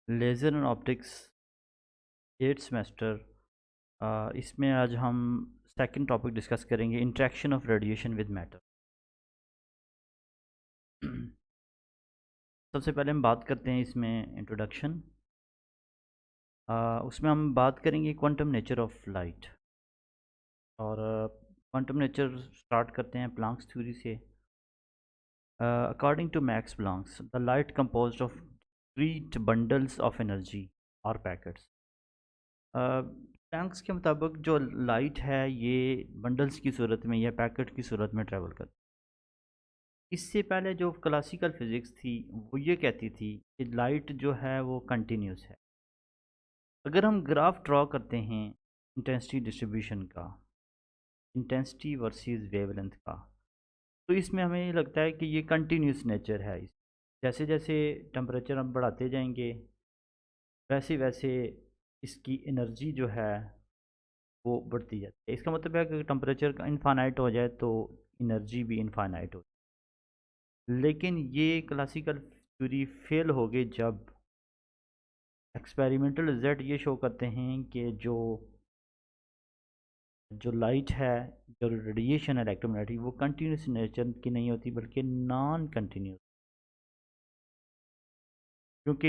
Laser and optics 8th semester. इसमें आज हम सेकंड टॉपिक डिस्कस करेंगे, interaction of radiation with matter. सबसे पहले हम बात करते हैं इसमें इंट्रोडक्शन। उसमें हम बात करेंगे क्वांटम नेचर ऑफ लाइट। और क्वांटम नेचर स्टार्ट करते हैं प्लांक्स थ्योरी से। According to Max Planck's, the light composed of three bundles of energy और पैकेट्स। प्लैंक्स के मुताबिक जो लाइट है ये बंडल्स की सूरत में या पैकेट की सूरत में ट्रैवल करती है। इससे पहले जो क्लासिकल फिज़िक्स थी वो ये कहती थी कि लाइट जो है वो कंटिन्यूस है। अगर हम ग्राफ ड्रॉ करते हैं इंटेंसिटी डिस्ट्रीब्यूशन का, इंटेंसिटी वर्सेस वेवलेंथ का, तो इसमें हमें लगता है कि ये कंटिन्यूस नेचर है। इस जैसे जैसे टेम्परेचर हम बढ़ाते जाएंगे वैसे वैसे इसकी एनर्जी जो है वो बढ़ती जाती है। इसका मतलब है कि टेम्परेचर का इनफाइनाइट हो जाए तो एनर्जी भी इनफाइनाइट हो। लेकिन ये क्लासिकल थ्योरी फेल हो गई जब एक्सपेरिमेंटल रिजल्ट ये शो करते हैं कि जो जो लाइट है, जो रेडिएशन है इलेक्ट्रोमैग्नेटिक, वो कंटिन्यूस नेचर की नहीं होती बल्कि नॉन कंटिन्यूस। क्योंकि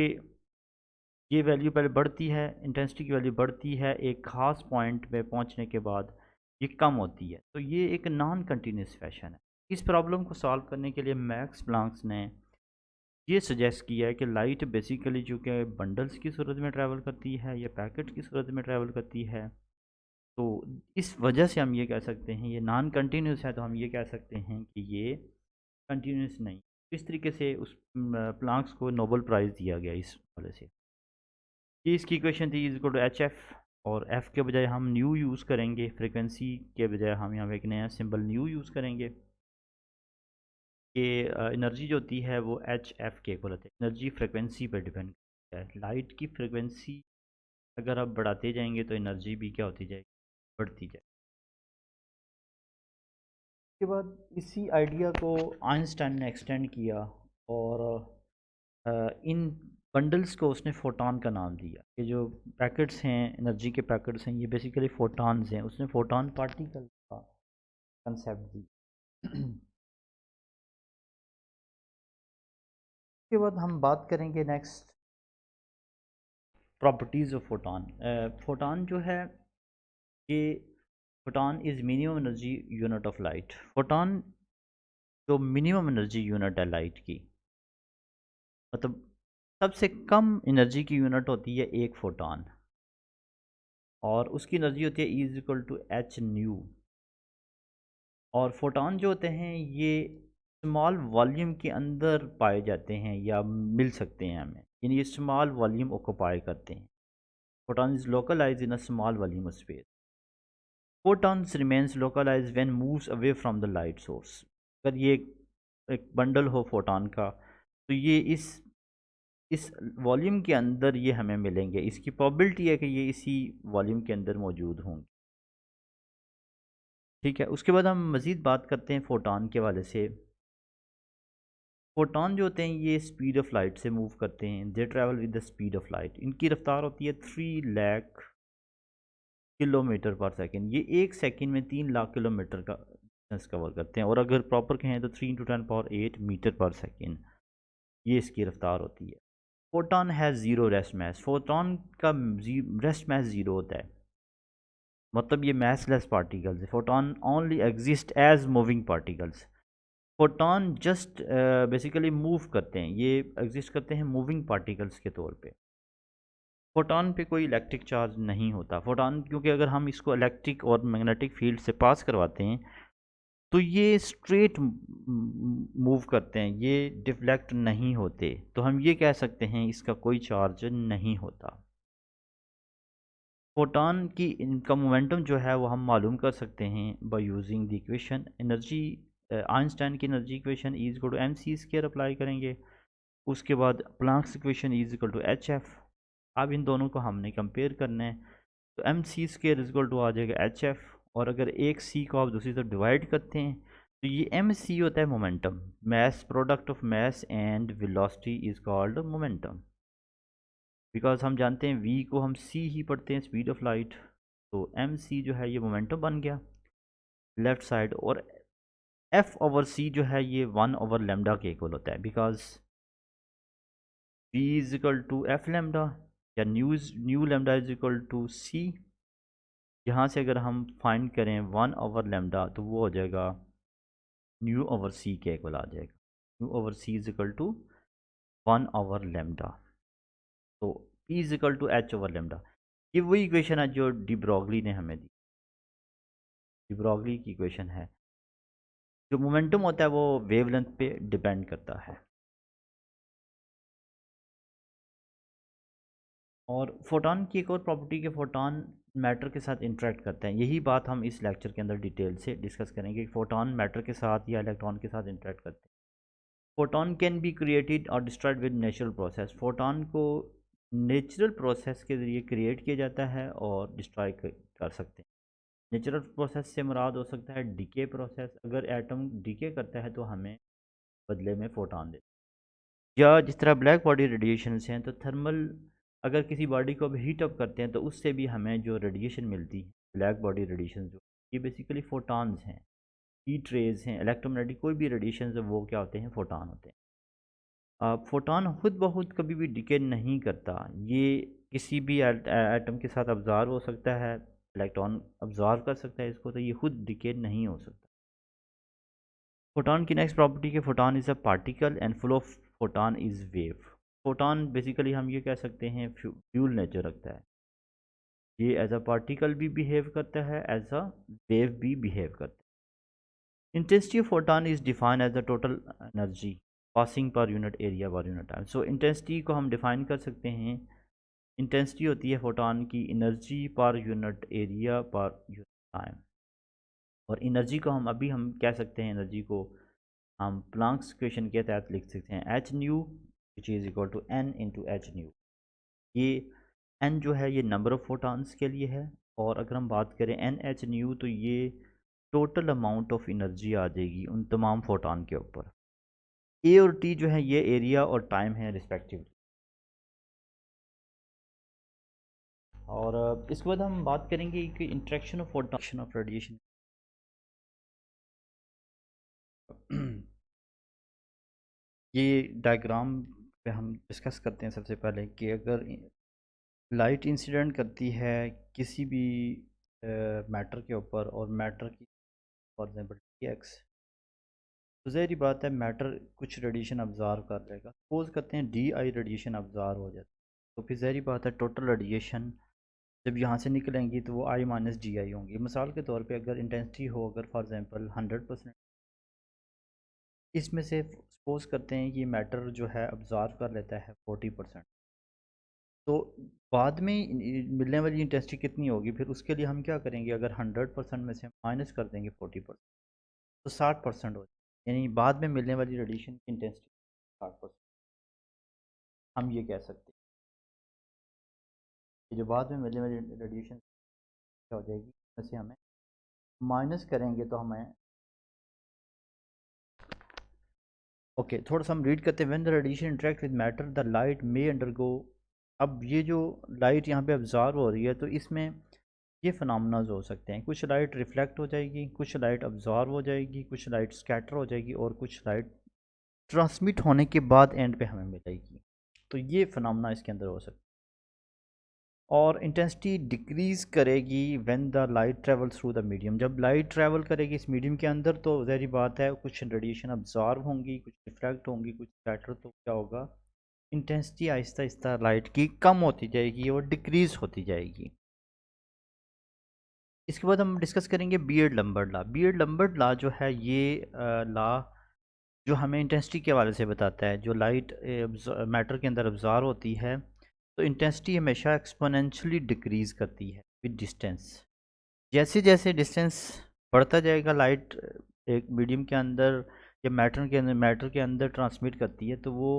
ये वैल्यू पहले बढ़ती है, इंटेंसिटी की वैल्यू बढ़ती है, एक ख़ास पॉइंट पे पहुंचने के बाद ये कम होती है, तो ये एक नॉन कंटिन्यूस फैशन है। इस प्रॉब्लम को सॉल्व करने के लिए मैक्स प्लांक्स ने ये सजेस्ट किया है कि लाइट बेसिकली चूँकि बंडल्स की सूरत में ट्रैवल करती है या पैकेट की सूरत में ट्रैवल करती है, तो इस वजह से हम ये कह सकते हैं ये नॉन कंटिन्यूस है, तो हम ये कह सकते हैं कि ये कंटिन्यूस नहीं। इस तरीके से उस प्लांक्स को नोबेल प्राइज़ दिया गया इस वजह से। ये इसकी इक्वेशन थी is equal to H F, और एफ़ के बजाय हम न्यू यूज़ करेंगे, फ्रिक्वेंसी के बजाय हम यहाँ पे एक नया सिंबल न्यू यूज़ करेंगे कि एनर्जी जो होती है वो एच एफ के इक्वल होती है। एनर्जी फ्रिक्वेंसी पर डिपेंड करता है। लाइट की फ्रिक्वेंसी अगर आप बढ़ाते जाएंगे तो एनर्जी भी क्या होती जाएगी, बढ़ती जाएगी। उसके बाद इसी आइडिया को आइंस्टाइन ने एक्सटेंड किया और इन बंडल्स को उसने फोटॉन का नाम दिया। ये जो पैकेट्स हैं, एनर्जी के पैकेट्स हैं, ये बेसिकली फोटॉन्स हैं। उसने फोटॉन पार्टिकल का कंसेप्ट दी। उसके बाद हम बात करेंगे next properties of photon. Photon जो है ये, photon is minimum energy unit of light. Photon जो मिनिमम एनर्जी यूनिट है लाइट की, मतलब सबसे कम एनर्जी की यूनिट होती है एक फोटॉन, और उसकी एनर्जी होती है is equal to H nu. और फोटॉन जो होते हैं ये स्मॉल वॉल्यूम के अंदर पाए जाते हैं या मिल सकते हैं हमें, यानी ये स्मॉल वॉल्यूम ऑक्यूपाई करते हैं। Photon is localise in a small volume of space. Photons remains localise when moves away from the light source. अगर ये एक बंडल हो फोटॉन का, तो ये इस वॉल्यूम के अंदर ये हमें मिलेंगे। इसकी प्रोबेबिलिटी है कि ये इसी वॉल्यूम के अंदर मौजूद होंगे। ठीक है, उसके बाद हम मज़ीद बात करते हैं फ़ोटॉन के हवाले से। फ़ोटॉन जो होते हैं ये स्पीड ऑफ लाइट से मूव करते हैं। दे travel with the speed of light. इनकी रफ्तार होती है 3 लाख किलोमीटर पर सेकेंड। ये एक सेकेंड में 3 लाख किलोमीटर का डिस्टेंस कवर करते हैं, और अगर प्रॉपर कहें तो 3 × 10⁸ मीटर पर सेकेंड ये इसकी रफ्तार होती है। Photon has zero rest mass. Photon का रेस्ट मैस ज़ीरो होता है, मतलब ये मैसलेस पार्टिकल्स है। Photon only exist as moving particles. Photon just basically move करते हैं, ये एग्जिस्ट करते हैं मूविंग पार्टिकल्स के तौर पे। फोटॉन पे कोई इलेक्ट्रिक चार्ज नहीं होता। फोटॉन क्योंकि अगर हम इसको इलेक्ट्रिक और मैग्नेटिक फील्ड से पास करवाते हैं तो ये स्ट्रेट मूव करते हैं, ये डिफ्लेक्ट नहीं होते, तो हम ये कह सकते हैं इसका कोई चार्ज नहीं होता। फोटॉन की इनका मोमेंटम जो है वो हम मालूम कर सकते हैं by using the equation energy. Einstein की energy equation is equal to M C square apply करेंगे। उसके बाद Planck's equation is equal to H F. अब इन दोनों को हमने कंपेयर करना है, तो M C square is equal to आ जाएगा एच एफ, और अगर एक सी को आप दूसरी तरफ डिवाइड करते हैं तो ये एम सी होता है momentum. Mass product of mass and velocity is called momentum. Because हम जानते हैं वी को हम सी ही पढ़ते हैं, स्पीड ऑफ लाइट। तो एम सी जो है ये मोमेंटम बन गया लेफ़्ट साइड, और एफ ओवर सी जो है ये 1/λ के इक्वल होता है, because V is equal to F lambda, या nu lambda is equal to C. यहाँ से अगर हम फाइंड करें 1/λ तो वो हो जाएगा न्यू ओवर सी के इक्वल आ जाएगा। Nu over C is equal to 1/λ। तो P is equal to H over lambda. ये वही इक्वेशन है जो डी ब्रॉगली ने हमें दी, डी ब्रॉगली की इक्वेशन है। जो मोमेंटम होता है वो वेवलेंथ पे डिपेंड करता है। और फोटॉन की एक और प्रॉपर्टी के फोटॉन मैटर के साथ इंटरेक्ट करते हैं। यही बात हम इस लेक्चर के अंदर डिटेल से डिस्कस करेंगे कि फोटॉन मैटर के साथ या इलेक्ट्रॉन के साथ इंटरेक्ट करते हैं। फोटॉन कैन बी क्रिएटेड और destroyed with natural process. Photon को नेचुरल प्रोसेस के ज़रिए क्रिएट किया जाता है और डिस्ट्रॉय कर सकते हैं। नेचुरल प्रोसेस से मुराद हो सकता है डीके प्रोसेस। अगर एटम डीके करता है तो हमें बदले में फोटॉन दे, या जिस तरह ब्लैक बॉडी रेडिएशन हैं, तो थर्मल अगर किसी बॉडी को भी हीट अप करते हैं तो उससे भी हमें जो रेडिएशन मिलती है, ब्लैक बॉडी रेडिएशन जो ये बेसिकली फोटॉन्स हैं, हीट रेज हैं, इलेक्ट्रोमैग्नेटिक कोई भी रेडिएशन है वो क्या होते हैं, फोटॉन होते हैं। फोटॉन खुद ब खुद कभी भी डिके नहीं करता, ये किसी भी एटम के साथ अब्जॉर्व हो सकता है, इलेक्ट्रॉन अब्जॉर्व कर सकता है इसको, तो ये खुद डिके नहीं हो सकता। फोटॉन की नेक्स्ट प्रॉपर्टी के photon is a particle and full of photon is wave. Photon basically हम ये कह सकते हैं फ्यूल नेचर रखता है। ये एज अ पार्टिकल भी बिहेव करता है, एज अ वेव भी बिहेव करता है। Intensity of photon is defined as the total energy passing per unit area per unit time. So intensity को हम डिफाइन कर सकते हैं, इंटेंसिटी होती है फोटॉन की एनर्जी पर unit area per unit time. और एनर्जी को हम कह सकते हैं, एनर्जी को हम प्लांक्स इक्वेशन के तहत लिख सकते हैं h nu which is equal to n into h nu. ये एन जो है ये नंबर ऑफ़ फोटॉन्स के लिए है, और अगर हम बात करें एन एच न्यू तो ये टोटल अमाउंट ऑफ एनर्जी आ जाएगी उन तमाम फोटॉन के ऊपर। ए और टी जो है ये एरिया और टाइम है रिस्पेक्टिवली। और इसके बाद हम बात करेंगे कि interaction of photon of radiation. ये डायग्राम पे हम डिस्कस करते हैं सबसे पहले कि अगर लाइट इंसिडेंट करती है किसी भी मैटर के ऊपर, और मैटर की फॉर एग्जांपल एक्स, तो ज़ाहिर बात है मैटर कुछ रेडिएशन अब्ज़ॉर्व कर लेगा। सपोज करते हैं डी आई रेडिएशन अब्ज़ॉर्व हो जाती है, तो फिर ज़ाहिर बात है टोटल रेडिएशन जब यहाँ से निकलेंगी तो वो आई माइनस डी आई होंगी। मिसाल के तौर पे अगर इंटेंसिटी हो, अगर फॉर एग्जांपल 100%, इसमें से सपोज करते हैं कि मैटर जो है अब्ज़ॉर्व कर लेता है 40%, तो बाद में मिलने वाली इंटेंसिटी कितनी होगी, फिर उसके लिए हम क्या करेंगे, अगर 100% में से माइनस कर देंगे 40%, तो 60% हो जाए, यानी बाद में मिलने वाली रेडिएशन की इंटेंसिटी 60%। हम ये कह सकते हैं कि जो बाद में मिलने वाली रेडिएशन क्या हो जाएगी, वैसे हमें माइनस करेंगे तो हमें ओके थोड़ा सा हम रीड करते हैं। When the radiation interact with matter the light may undergo. अब ये जो लाइट यहाँ पे ऑब्ज़र्व हो रही है तो इसमें ये फिनोमेनस हो सकते हैं, कुछ लाइट रिफ्लेक्ट हो जाएगी, कुछ लाइट ऑब्ज़र्व हो जाएगी, कुछ लाइट स्कैटर हो जाएगी, और कुछ लाइट ट्रांसमिट होने के बाद एंड पे हमें मिलेगी। तो ये फिनोमेना इसके अंदर हो सकता है। और इंटेंसिटी डिक्रीज़ करेगी when the light travel through the medium. जब लाइट ट्रेवल करेगी इस मीडियम के अंदर तो ज़ाहिर बात है कुछ रेडिएशन अब्जॉर्व होंगी, कुछ रिफ्लेक्ट होंगी, कुछ स्कैटर, तो क्या होगा, इंटेंसिटी आहिस्ता आहिस्ता लाइट की कम होती जाएगी और डिक्रीज़ होती जाएगी। इसके बाद हम डिस्कस करेंगे beard Lambert law. Beard Lambert law जो है ये लॉ जो हमें इंटेंसिटी के हवाले से बताता है, जो लाइट मैटर के अंदर अब्जॉर्व होती है तो इंटेंसिटी हमेशा एक्सपोनेंशियली डिक्रीज़ करती है विद डिस्टेंस। जैसे जैसे डिस्टेंस बढ़ता जाएगा, लाइट एक मीडियम के अंदर या मैटर के अंदर ट्रांसमिट करती है तो वो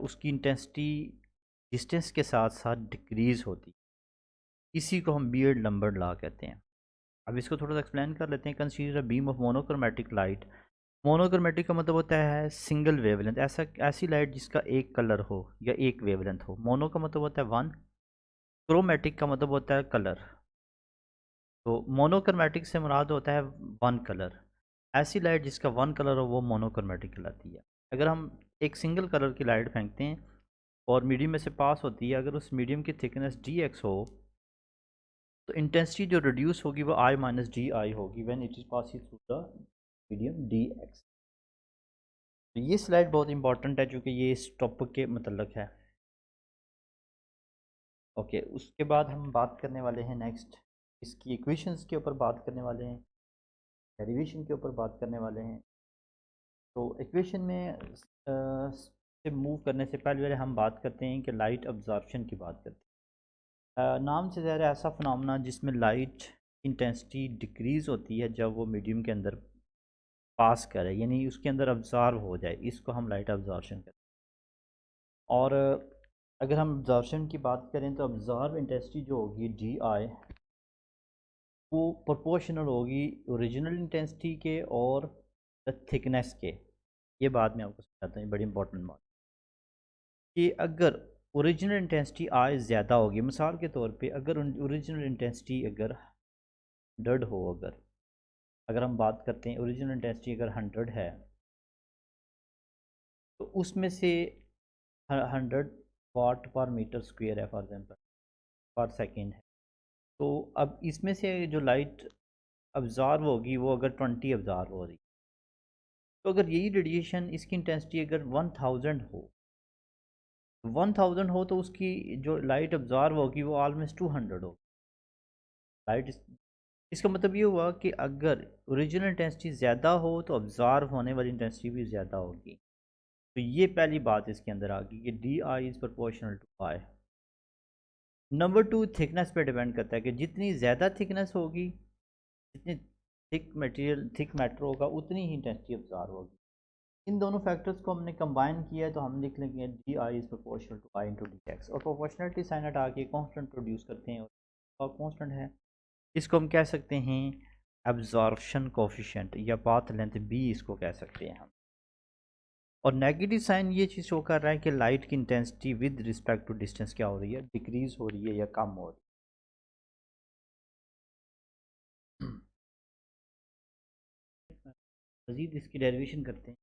उसकी इंटेंसिटी डिस्टेंस के साथ साथ डिक्रीज़ होती है। इसी को हम बीयर्ड लंबर्ट लॉ कहते हैं। अब इसको थोड़ा सा एक्सप्लेन कर लेते हैं। Consider a beam of monochromatic light monochromatic का मतलब होता है सिंगल वेवलेंथ, ऐसी लाइट जिसका एक कलर हो या एक वेवलेंथ हो। मोनो का मतलब होता है वन, क्रोमेटिक का मतलब होता है कलर। तो मोनोक्रोमेटिक से मुराद होता है वन कलर। ऐसी लाइट जिसका वन कलर हो वो मोनोक्रोमेटिक कहलाती है। अगर हम एक सिंगल कलर की लाइट फेंकते हैं और मीडियम में से पास होती है, अगर उस मीडियम की थिकनेस डी एक्स हो तो इंटेंसिटी जो रिड्यूस होगी वो आई माइनस डी आई होगी when it is passing through the medium D x. तो ये स्लाइड बहुत इंपॉर्टेंट है क्योंकि ये इस टॉपिक के मतलब है। ओके, उसके बाद हम बात करने वाले हैं नेक्स्ट, इसकी इक्वेशंस के ऊपर बात करने वाले हैं, डेरिवेशन के ऊपर बात करने वाले हैं। तो इक्वेशन में से मूव करने से पहले हम बात करते हैं कि लाइट अब्जॉर्प्शन की बात करते हैं। नाम से ज़्यादा ऐसा फिनोमेना जिसमें लाइट इंटेंसिटी डिक्रीज़ होती है जब वो मीडियम के अंदर पास करे, यानी उसके अंदर अब्जॉर्व हो जाए, इसको हम लाइट अब्जॉर्प्शन कहते हैं। और अगर हम अब्जॉर्प्शन की बात करें तो अब्जॉर्व इंटेंसिटी जो होगी डी आई वो प्रोपोर्शनल होगी ओरिजिनल इंटेंसिटी के और द थिकनेस के। ये बात मैं आपको समझाता हूँ, बड़ी इंपॉर्टेंट बात कि अगर ओरिजिनल इंटेंसिटी आई ज़्यादा होगी, मिसाल के तौर पे अगर ओरिजिनल इंटेंसिटी अगर 100 हो, अगर हम बात करते हैं ओरिजिनल इंटेंसिटी अगर 100 है तो उसमें से 100 वाट पर मीटर स्क्वेयर है फॉर एग्जाम्पल, पर सेकेंड है। तो अब इसमें से जो लाइट अब्ज़ॉर्व होगी वो अगर 20 अब्ज़ॉर्व हो रही, तो अगर यही रेडिएशन इसकी इंटेंसिटी अगर 1000 हो तो उसकी जो लाइट अब्ज़ॉर्व होगी वो ऑलमोस्ट 200 होगी लाइट। इसका मतलब ये हुआ कि अगर ओरिजिनल इंटेंसिटी ज़्यादा हो तो अब्ज़ॉर्व होने वाली इंटेंसिटी भी ज़्यादा होगी। तो ये पहली बात इसके अंदर आ गई कि d I is proportional to I. Number two, thickness पे डिपेंड करता है कि जितनी ज़्यादा थिकनेस होगी, जितनी थिक मैटर होगा उतनी ही इंटेंसिटी अब्ज़ॉर्व होगी। इन दोनों फैक्टर्स को हमने कंबाइन किया है तो हम लिख लेंगे d I is proportional to I into d x. और प्रोपोर्शनलिटी साइन हटा के कॉन्स्टेंट प्रोड्यूस करते हैं और कॉन्स्टेंट है, इसको हम कह सकते हैं एब्जॉर्प्शन कोफिशिएंट या पाथ लेंथ बी इसको कह सकते हैं हम। और नेगेटिव साइन ये चीज़ शो कर रहा है कि लाइट की intensity with respect to distance क्या हो रही है, डिक्रीज हो रही है या कम हो रही है। मज़ीद इसकी डेरिवेशन करते हैं।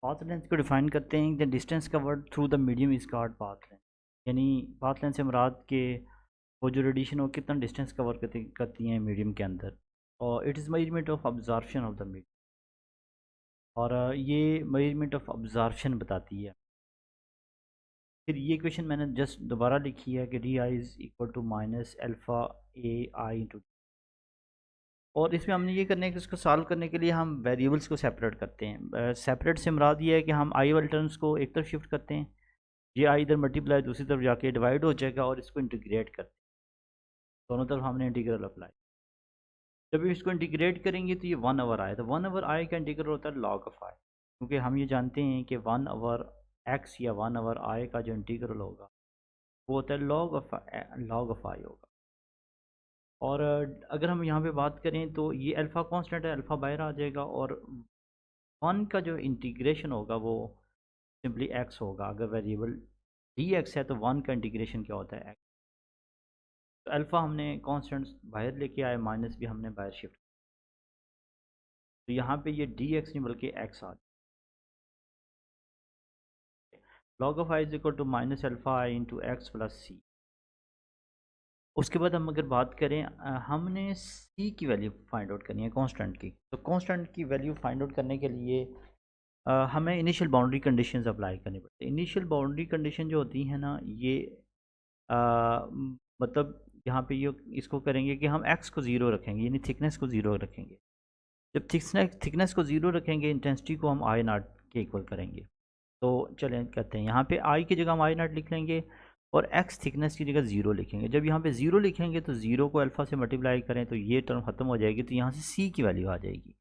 पाथ लेंथ को डिफाइन करते हैं the distance covered through the medium is called path length. यानी पाथ लेंथ से मुराद के वो जो रेडिएशन हो कितना डिस्टेंस कवर करती हैं मीडियम के अंदर, और it is measurement of absorption of the medium. और ये मेजरमेंट ऑफ अब्जॉर्प्शन बताती है। फिर ये क्वेश्चन मैंने जस्ट दोबारा लिखी है कि d I is equal to minus alpha a I into. और इसमें हमने ये करने के इसको सॉल्व करने के लिए हम वेरिएबल्स को सेपरेट करते हैं। सेपरेट से मुराद ये है कि हम आई वाले टर्म्स को एक तरफ शिफ्ट करते हैं, ये आई इधर मल्टीप्लाई दूसरी तरफ जाके डिवाइड हो जाएगा और इसको इंटीग्रेट करते हैं। दोनों तरफ हमने इंटीग्रल अप्लाई, जब इसको इंटीग्रेट करेंगे तो ये 1/, आए तो 1/i का इंटीग्रल होता है log ऑफ आई, क्योंकि हम ये जानते हैं कि 1/x या 1/i का जो इंटीग्रल होगा वो होता है log ऑफ आई होगा। और अगर हम यहाँ पे बात करें तो ये अल्फ़ा कांस्टेंट है, अल्फ़ा बाहर आ जाएगा और 1 का जो इंटीग्रेशन होगा वो सिंपली x होगा। अगर वेरिएबल डी एक्स है तो 1 का इंटीग्रेशन क्या होता है, x। तो अल्फ़ा हमने कांस्टेंट बाहर लेके आए, माइनस भी हमने बाहर शिफ्ट, तो यहाँ पे ये डी एक्स नहीं बल्कि x आ जाए। Log of I is equal to minus alpha I into X plus C. उसके बाद हम अगर बात करें हमने सी की वैल्यू फाइंड आउट करनी है कांस्टेंट की। तो कांस्टेंट की वैल्यू फाइंड आउट करने के लिए हमें इनिशियल बाउंड्री कंडीशंस अप्लाई करनी पड़ती है। इनिशियल बाउंड्री कंडीशन जो होती है ना ये मतलब यहाँ पे ये इसको करेंगे कि हम x को ज़ीरो रखेंगे, यानी थिकनेस को ज़ीरो रखेंगे। जब थिकनेस को ज़ीरो रखेंगे इंटेंसिटी को हम आई नॉट के इक्वल करेंगे। तो चलें कहते हैं यहाँ पे आई की जगह हम आई नॉट लिख लेंगे और एक्स थिकनेस की जगह ज़ीरो लिखेंगे। जब यहाँ पे ज़ीरो लिखेंगे तो ज़ीरो को अल्फ़ा से मल्टीप्लाई करें तो ये टर्म ख़त्म हो जाएगी, तो यहाँ से सी की वैल्यू आ जाएगी,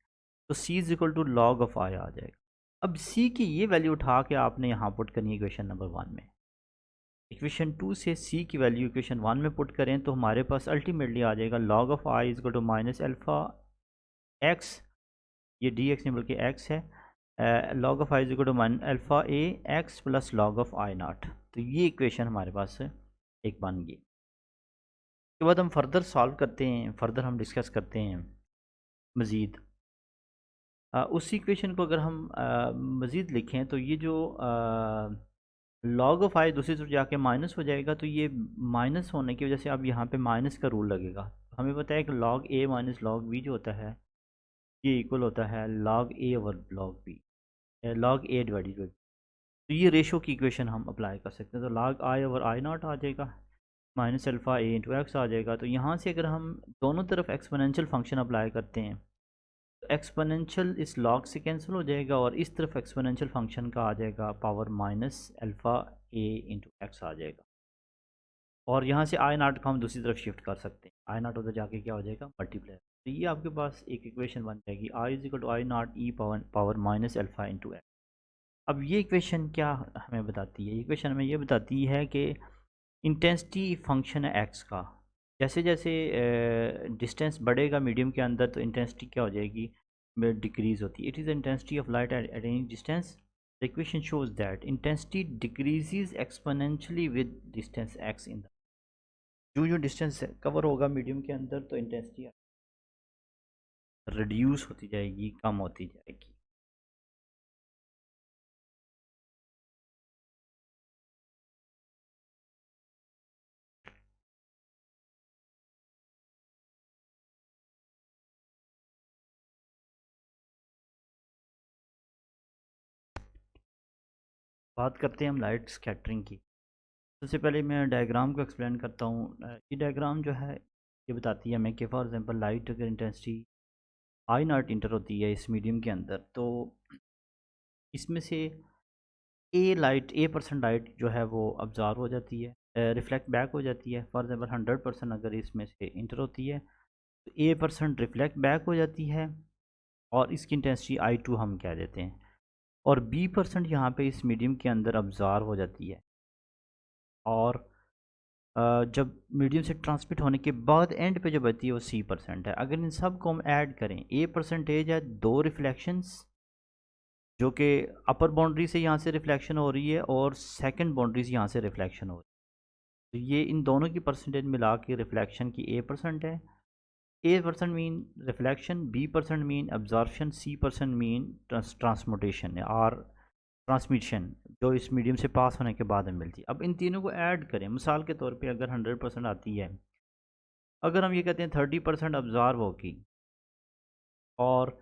तो C is equal to log of I आ जाएगा। अब सी की ये वैल्यू उठा के आपने यहाँ पुट करनी है इक्वेशन नंबर 1 में। इक्वेशन 2 से सी की वैल्यू इक्वेशन 1 में पुट करें तो हमारे पास अल्टीमेटली आ जाएगा log of I is equal to minus alpha x, ये डी एक्स नहीं बल्कि एक्स है। Log of I is equal to one alpha a x plus log of I naught. तो ये इक्वेशन हमारे पास एक बन गई। उसके बाद हम फर्दर सॉल्व करते हैं, फर्दर हम डिस्कस करते हैं मज़ीद। उसी इक्वेशन को अगर हम मज़ीद लिखें तो ये जो लॉग ऑफ आई दूसरी तरफ जाके माइनस हो जाएगा, तो ये माइनस होने की वजह से अब यहाँ पे माइनस का रूल लगेगा। तो हमें पता है कि log a minus log b जो होता है ये इक्वल होता है log a over log b, log a divided by. तो ये रेशो की इक्वेशन हम अप्लाई कर सकते हैं। तो log I over I naught आ जाएगा minus alpha A into X आ जाएगा। तो यहाँ से अगर हम दोनों तरफ एक्सपोनेंशियल फंक्शन अप्लाई करते हैं तो एक्सपोनेंशियल इस लॉग से कैंसिल हो जाएगा और इस तरफ एक्सपोनेंशियल फंक्शन का आ जाएगा power minus alpha A into X आ जाएगा। और यहाँ से आई नॉट को हम दूसरी तरफ शिफ्ट कर सकते हैं, आई नॉट उधर जाके क्या हो जाएगा मल्टीप्लाई। तो ये आपके पास एक इक्वेशन बन जाएगी I is equal to I naught E power minus alpha into X. अब ये इक्वेशन क्या हमें बताती है? इक्वेशन हमें ये बताती है कि इंटेंसिटी फंक्शन है एक्स का, जैसे जैसे डिस्टेंस बढ़ेगा मीडियम के अंदर तो इंटेंसिटी क्या हो जाएगी, डिक्रीज़ होती है। It is the intensity of light at any distance. The equation shows that intensity decreases exponentially with distance x in the, जो जो डिस्टेंस कवर होगा मीडियम के अंदर तो इंटेंसिटी रिड्यूस होती जाएगी, कम होती जाएगी। बात करते हैं हम लाइट स्कैटरिंग की। सबसे पहले मैं डायग्राम को एक्सप्लेन करता हूँ। ये डायग्राम जो है ये बताती है हमें कि फॉर एग्जांपल लाइट अगर इंटेंसिटी आई नॉट इंटर होती है इस मीडियम के अंदर, तो इसमें से ए परसेंट लाइट जो है वो अब्जॉर्व हो जाती है, रिफ्लेक्ट बैक हो जाती है। फॉर एग्जांपल 100% अगर इसमें से इंटर होती है तो ए परसेंट रिफ्लेक्ट बैक हो जाती है और इसकी इंटेंसिटी आई टू हम कह देते हैं। और बी परसेंट यहाँ पे इस मीडियम के अंदर अब्जॉर्व हो जाती है और जब मीडियम से ट्रांसमिट होने के बाद एंड पे जो बचती है वो सी परसेंट है। अगर इन सब को हम ऐड करें, ए परसेंटेज है दो रिफ्लेक्शंस जो कि अपर बाउंड्री से यहाँ से रिफ्लेक्शन हो रही है और सेकंड बाउंड्री से यहाँ से रिफ्लेक्शन हो रही है। तो ये इन दोनों की परसेंटेज मिला के रिफ्लेक्शन की ए परसेंट है। A percent mean reflection, B percent mean absorption, C percent mean transmutation और ट्रांसमिशन जो इस मीडियम से पास होने के बाद में मिलती है। अब इन तीनों को ऐड करें, मिसाल के तौर पे अगर 100% आती है, अगर हम ये कहते हैं 30% अब्जॉर्व होगी और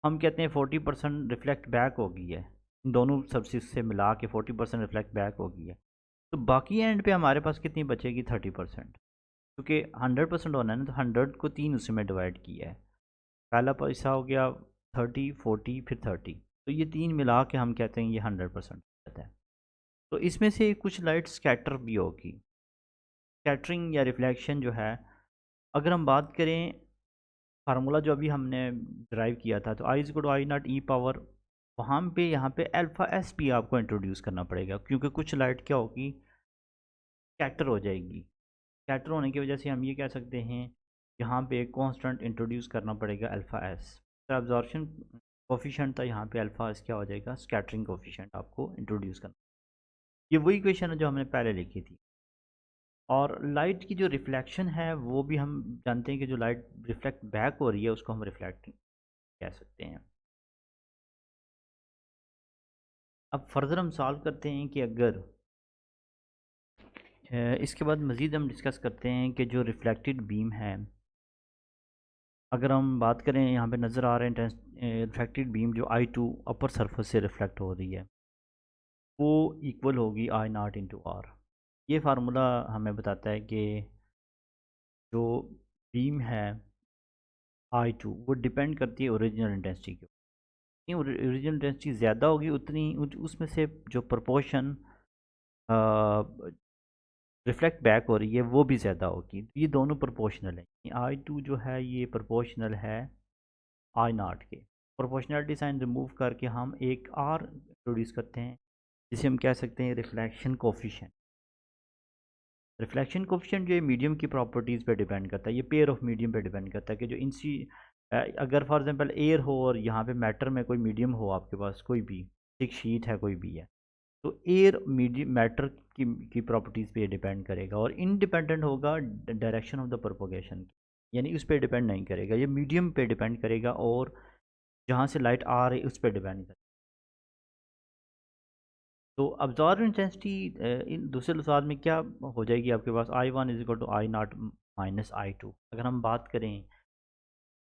हम कहते हैं 40% रिफ्लेक्ट बैक हो गई है, इन दोनों सबसिस से मिला के 40% रिफ्लेक्ट बैक हो गई है, तो बाकी एंड पे हमारे पास कितनी बचेगी 30%। क्योंकि 100% होना है ना, तो 100 को 3 उसमें में डिवाइड किया है। पहला पैसा हो गया 30, 40 फिर 30, तो ये तीन मिला के हम कहते हैं ये 100% रहता है। तो इसमें से कुछ लाइट स्कैटर भी होगी। स्कैटरिंग या रिफ्लेक्शन जो है, अगर हम बात करें फार्मूला जो अभी हमने ड्राइव किया था, तो I is to I naught E power, वहाँ पे यहाँ पे अल्फ़ा एस भी आपको इंट्रोड्यूस करना पड़ेगा क्योंकि कुछ लाइट क्या होगी स्कैटर हो जाएगी। स्कैटर होने की वजह से हम ये कह सकते हैं यहाँ पे एक कांस्टेंट इंट्रोड्यूस करना पड़ेगा अल्फ़ा एस। तो एब्जॉर्प्शन कोफिशिएंट था, यहाँ पे अल्फ़ा एस क्या हो जाएगा स्कैटरिंग कोफिशिएंट आपको इंट्रोड्यूस करना। ये वही क्वेश्चन है जो हमने पहले लिखी थी। और लाइट की जो रिफ्लेक्शन है वो भी हम जानते हैं कि जो लाइट रिफ्लेक्ट बैक हो रही है उसको हम रिफ्लेक्टिंग कह सकते हैं। अब फर्दर हम सॉल्व करते हैं कि अगर इसके बाद मज़ीद हम डिस्कस करते हैं कि जो रिफ्लेक्टेड बीम है, अगर हम बात करें यहाँ पे नज़र आ रहे हैं रिफ्लेक्टेड बीम जो आई टू अपर सरफेस से रिफ्लेक्ट हो रही है वो इक्वल होगी आई नॉट इंटू आर। ये फार्मूला हमें बताता है कि जो बीम है आई टू वो डिपेंड करती है ओरिजिनल इंटेंसिटी के ऊपर। ओरिजिनल इंटेंसिटी ज़्यादा होगी उतनी उसमें से जो प्रपोर्शन रिफ्लेक्ट बैक हो रही है वो भी ज़्यादा होगी। ये दोनों प्रोपोर्शनल है। आई टू जो है ये प्रोपोर्शनल है आई नॉट के। प्रोपोर्शनलिटी साइन रिमूव करके हम एक आर इंट्रोड्यूस करते हैं जिसे हम कह सकते हैं रिफ्लेक्शन कोफिशिएंट। रिफ्लेक्शन कोफिशिएंट जो है मीडियम की प्रॉपर्टीज़ पे डिपेंड करता है, ये पेयर ऑफ मीडियम पे डिपेंड करता है कि जो अगर फॉर एग्जांपल एयर हो और यहाँ पे मैटर में कोई मीडियम हो, आपके पास कोई भी एक शीट है कोई भी है, तो एयर मीडियम मैटर की प्रॉपर्टीज़ पे डिपेंड करेगा और इंडिपेंडेंट होगा डायरेक्शन ऑफ द प्रोपोगेशन, यानी उस पर डिपेंड नहीं करेगा, ये मीडियम पे डिपेंड करेगा और जहाँ से लाइट आ रही उस पर डिपेंड करेगा। तो अब्जॉर्ब इंटेंसिटी इन दूसरे लफ्ज़ में क्या हो जाएगी, आपके पास I1 is equal to I0 minus I2। अगर हम बात करें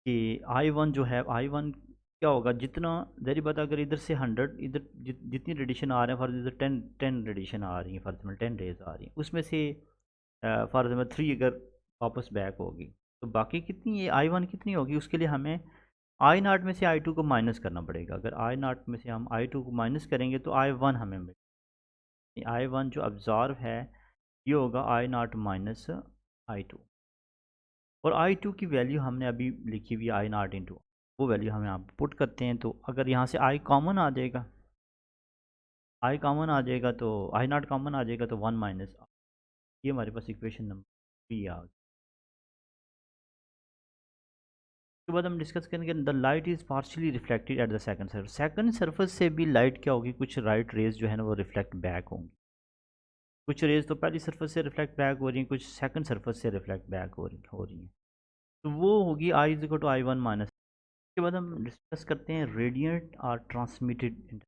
कि I1 जो है, I1 क्या होगा, जितना देरी बात, अगर इधर से 100 इधर जितनी रेडिएशन आ रहे हैं, फॉर इधर 10 रेडिएशन आ रही है, फॉर एग्जाम्पल 10 रेज आ रही हैं, उसमें से फॉर एग्जाम्पल 3 अगर वापस बैक होगी, तो बाकी कितनी, ये I1 कितनी होगी, उसके लिए हमें I0 में से I2 को माइनस करना पड़ेगा। अगर I0 में से हम I2 को माइनस करेंगे तो I1 हमें मिलेगा। I1 जो अब्जॉर्व है ये होगा I0 माइनस I2, और I2 की वैल्यू हमने अभी लिखी हुई है I0 इंटू, वो वैल्यू हम यहाँ पुट करते हैं। तो अगर यहाँ से I कॉमन आ जाएगा, I कॉमन आ जाएगा तो I0 कॉमन आ जाएगा, तो 1 माइनस, ये हमारे पास इक्वेशन नंबर 3 आ गई। उसके बाद हम डिस्कस करेंगे the light is partially reflected at the second surface. Second surface से भी लाइट क्या होगी, कुछ राइट रेज जो है ना वो रिफ्लेक्ट बैक होंगी। कुछ रेज तो पहली सर्फेस से रिफ्लेक्ट बैक हो रही हैं, कुछ सेकंड सर्फेस से रिफ्लेक्ट बैक हो रही हैं। तो वो होगी I is equal to I1 minus. उसके बाद हम डिस्कस करते हैं रेडिएंट और ट्रांसमिटेड।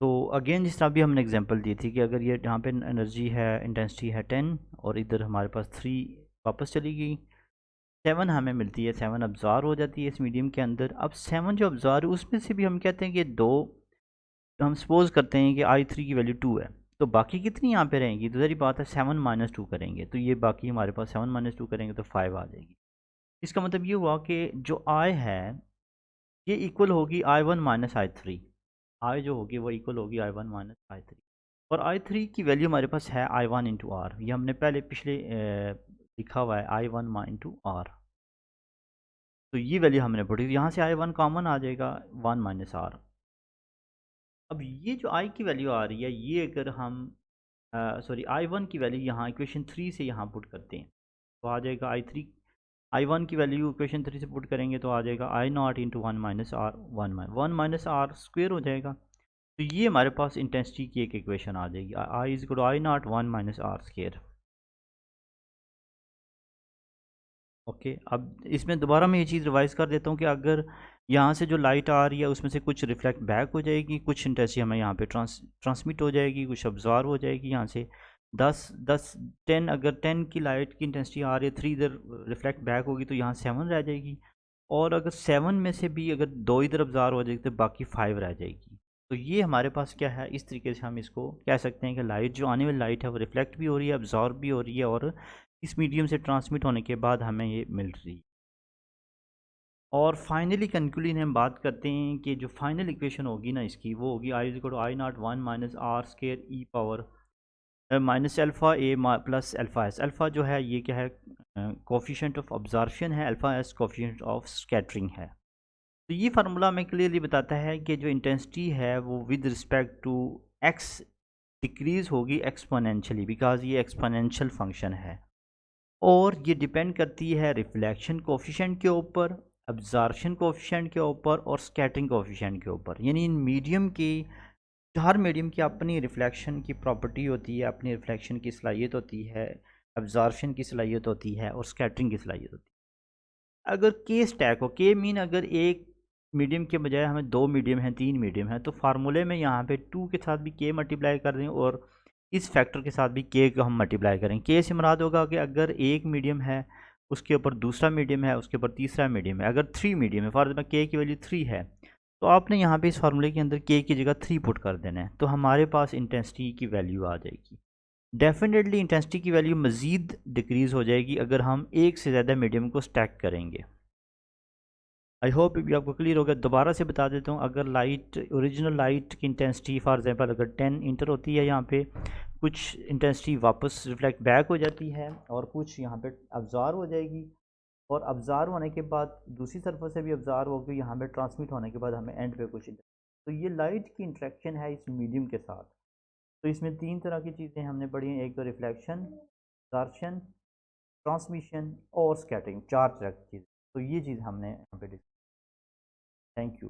तो अगेन जिस तरह भी हमने एग्जांपल दी थी कि अगर ये यहाँ पे एनर्जी है, इंटेंसिटी है 10 और इधर हमारे पास 3 वापस चली गई, 7 हमें मिलती है, 7 अब्जॉर्व हो जाती है इस मीडियम के अंदर। अब 7 जो अब्जॉर्व, उसमें से भी हम कहते हैं कि दो, हम सपोज करते हैं कि I3 की वैल्यू 2 है, तो बाकी कितनी यहाँ पे रहेंगी, तो सारी बात है 7 माइनस 2 करेंगे, तो ये बाकी हमारे पास 7 माइनस 2 करेंगे तो 5 आ जाएगी। इसका मतलब ये हुआ कि जो I है ये इक्वल होगी I1 माइनस I3। I जो होगी वो इक्वल होगी I1 माइनस I3, और I3 की वैल्यू हमारे पास है I1 इंटू आर, ये हमने पहले पिछले लिखा हुआ है I1 इंटू आर। तो ये वैल्यू हमने पढ़ी, यहाँ से I1 कॉमन आ जाएगा 1 माइनस आर। अब ये जो I की वैल्यू आ रही है, ये अगर हम सॉरी I1 की वैल्यू यहाँ इक्वेशन 3 से यहाँ पुट करते हैं तो आ जाएगा I1 की वैल्यू इक्वेशन 3 से पुट करेंगे तो आ जाएगा I0 into 1 minus r, 1 minus r square हो जाएगा। तो ये हमारे पास इंटेंसिटी की एक इक्वेशन आ जाएगी, I is equal to I0 1 minus r square. Okay, अब इसमें दोबारा मैं ये चीज़ रिवाइज़ कर देता हूँ कि अगर यहाँ से जो लाइट आ रही है उसमें से कुछ रिफ्लेक्ट बैक हो जाएगी, कुछ इंटेंसिटी हमें यहाँ पे ट्रांसमिट हो जाएगी, कुछ अब्जॉर्व हो जाएगी। यहाँ से 10 अगर 10 की लाइट की इंटेंसिटी आ रही है, 3 इधर रिफ्लेक्ट बैक होगी तो यहाँ 7 रह जाएगी, और अगर 7 में से भी अगर 2 इधर अब्जॉर्व हो जाएगी तो बाकी 5 रह जाएगी। तो ये हमारे पास क्या है, इस तरीके से हम इसको कह सकते हैं कि लाइट जो आने वाली लाइट है वो रिफ्लेक्ट भी हो रही है, अब्जॉर्व भी हो रही है, और इस मीडियम से ट्रांसमिट होने के बाद हमें ये मिल रही है। और फाइनली कंक्लूजन हम बात करते हैं कि जो फाइनल इक्वेशन होगी ना इसकी, वो होगी I is equal to I0 1 minus r square e power minus alpha a plus alpha s. Alpha जो है ये क्या है, कोफिशेंट ऑफ ऑब्जर्वेशन है, alpha s coefficient of scattering है। तो ये फार्मूला हमें क्लियरली बताता है कि जो इंटेंसिटी है वो with respect to x decrease होगी एक्सपोनेंशियली, बिकॉज ये एक्सपोनेंशियल फंक्शन है, और ये डिपेंड करती है रिफ्लेक्शन कोफिशेंट के ऊपर, अब्जॉर्प्शन कोफिशेंट के ऊपर, और स्कैटरिंग कोफिशेंट के ऊपर। यानी इन मीडियम की, हर मीडियम की अपनी रिफ्लेक्शन की प्रॉपर्टी होती है, अपनी रिफ्लेक्शन की सलाहियत होती है, अब्जॉर्प्शन की सलाहियत होती है, और स्कैटरिंग की सलाहियत होती है। अगर के स्टैक हो, के मीन अगर एक मीडियम के बजाय हमें 2 मीडियम हैं, 3 मीडियम हैं, तो फार्मूले में यहाँ पे 2 के साथ भी के मल्टीप्लाई कर दें और इस फैक्टर के साथ भी के को हम मल्टीप्लाई करें। के से मुराद होगा कि अगर एक मीडियम है उसके ऊपर दूसरा मीडियम है, उसके ऊपर तीसरा मीडियम है। अगर 3 मीडियम है, फॉर एग्जाम्पल के की वैल्यू 3 है, तो आपने यहाँ पे इस फार्मूले के अंदर के की जगह 3 पुट कर देना है, तो हमारे पास इंटेंसिटी की वैल्यू आ जाएगी। डेफिनेटली इंटेंसिटी की वैल्यू मज़ीद डिक्रीज़ हो जाएगी अगर हम एक से ज़्यादा मीडियम को स्टैक करेंगे। आई होप भी आपको क्लियर हो गया। दोबारा से बता देता हूँ, अगर लाइट, ओरिजिनल लाइट की इंटेंसिटी फॉर एग्जांपल अगर 10 इंटर होती है, यहाँ पे कुछ इंटेंसिटी वापस रिफ्लेक्ट बैक हो जाती है और कुछ यहाँ पे अब्जॉर्व हो जाएगी, और अब्जॉर्व होने के बाद दूसरी तरफ से भी अब्जॉर्व होगी, यहाँ पे ट्रांसमिट होने के बाद हमें एंड पे कुछ। तो ये लाइट की इंट्रैक्शन है इस मीडियम के साथ। तो इसमें 3 तरह की चीज़ें हमने पढ़ी हैं, एक तो रिफ्लेक्शन, अब्जॉर्प्शन, ट्रांसमिशन और स्कैटरिंग, 4 तरह की चीज़ें। तो ये चीज़ हमने यहाँ पे। Thank you.